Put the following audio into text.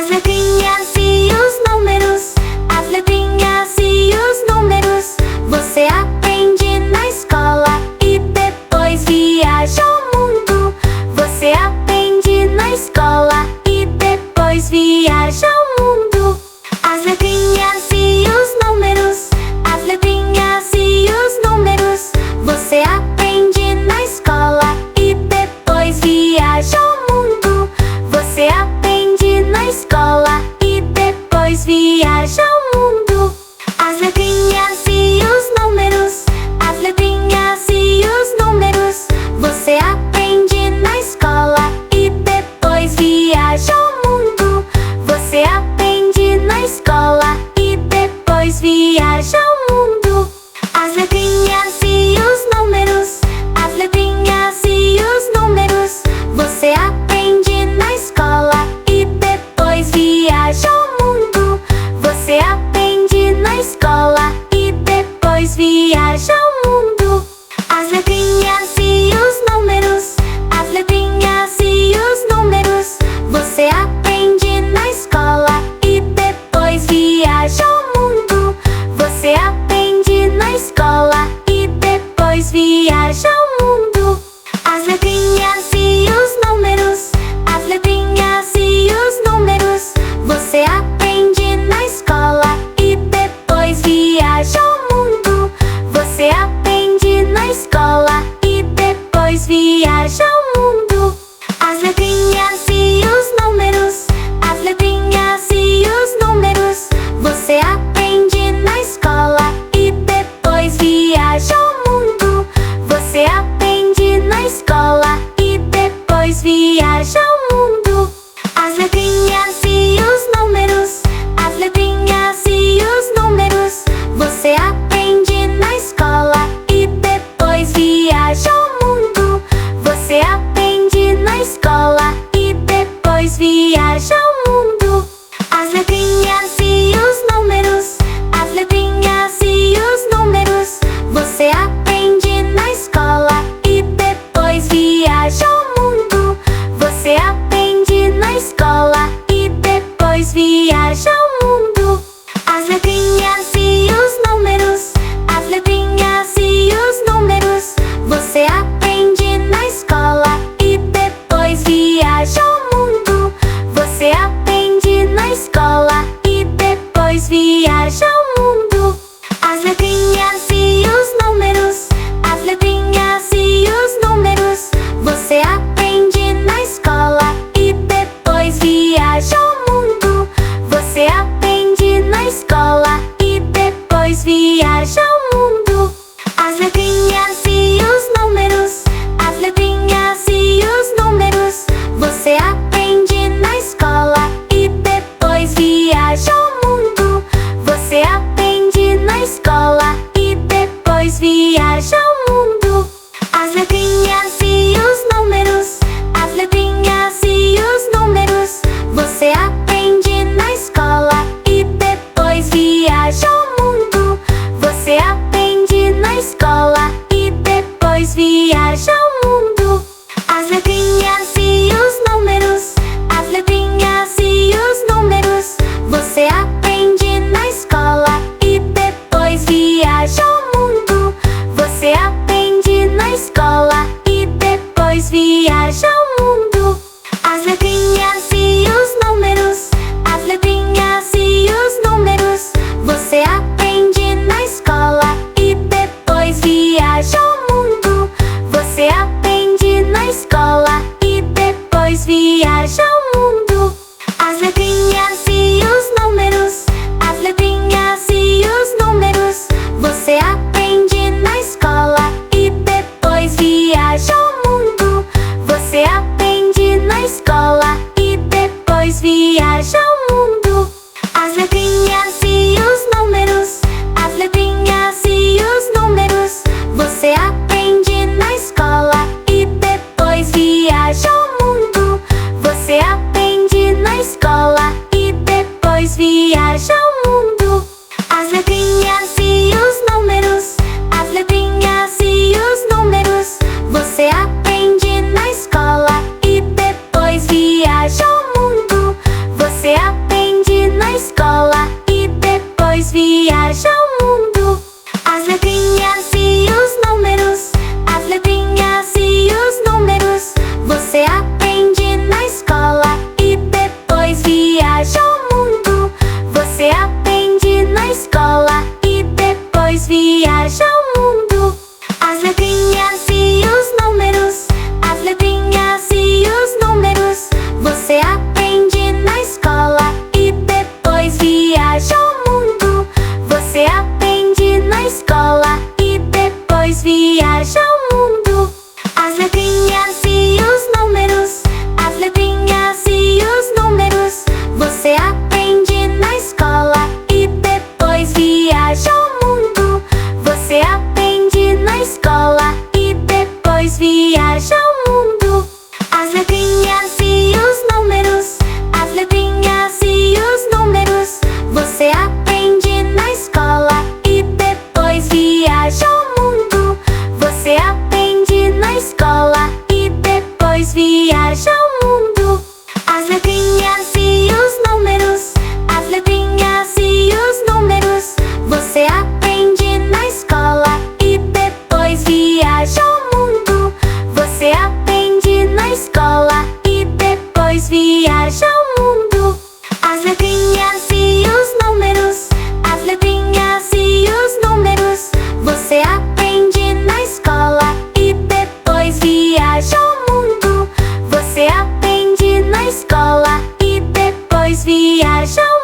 As letrinhas e os números, as letrinhas e os números. Você aprende na escola e depois viaja ao mundo. Você aprende na escola e depois viaja ao mundo. As letrinhas e os números, as letrinhas e os números. Você aprende na escola e depois viaja ao mundo. Você aprende na escola e depois viaja ao mundo. As letrinhas e os números, as letrinhas e os números. Você aprende na escola e depois viaja ao mundo. Você aprende na escola e depois viaja ao mundo. As letrinhas e os números, as letrinhas e os números. Você aprende na escola e depois viaja ao mundo. Você aprende na escola e depois viaja ao mundo. As letrinhas e os números, as letrinhas e os números. Você aprende na escola e depois viaja ao mundo. Você aprende na escola e depois viaja ao mundo. As letrinhas e os números, as letrinhas e os números. Você aprende na escola e depois viaja ao mundo. Você aprende na escola e depois viaja ao mundo. As letrinhas e os números, as letrinhas e os números. Você aprende na escola e depois viaja ao mundo. Você aprende na escola e depois viaja ao mundo. As letrinhas e os números, as letrinhas e os números. Você aprende na escola e depois viaja ao mundo. Você aprende na escola e depois viaja ao mundo. As letrinhas e os números, as letrinhas e os números. Você aprende na escola e depois viaja ao mundo. Você aprende na escola e depois viaja ao mundo. As letrinhas e os números, as letrinhas e os números. Você aprende na escola e depois viaja ao mundo. Você aprende na escola e depois viaja ao mundo. As letrinhas e os números, as letrinhas e os números. Você aprende na escola e depois viaja ao mundo. Você aprende na escola e depois viaja ao mundo. As letrinhas e os números, as letrinhas e os números. Você aprende na escola e depois viaja ao mundo. Você aprende na escola e depois viaja ao mundo. As letrinhas e os números, as letrinhas e os números. Você aprende na escola e depois viaja ao mundo. Você aprende na escola e depois viaja ao mundo. As letrinhas e os números, as letrinhas e os números. Você aprende na escola e depois viaja ao mundo. Você aprende na escola e depois viaja ao mundo. As letrinhas e os números, as letrinhas e os números. Você aprende na escola e depois viaja ao mundo. Você aprende na escola e depois viaja ao mundo. As letrinhas e os números, as letrinhas e os números. Você aprende na escola e depois viaja ao mundo. Você aprende na escola e depois viaja ao mundo. As letrinhas e os números, as letrinhas e os números. Você aprende na escola e depois viaja ao mundo. Você aprende na escola e depois viaja ao mundo. As letrinhas e os números, as letrinhas e os números. Você aprende na escola e depois viaja ao mundo. Você aprende depois viaja ao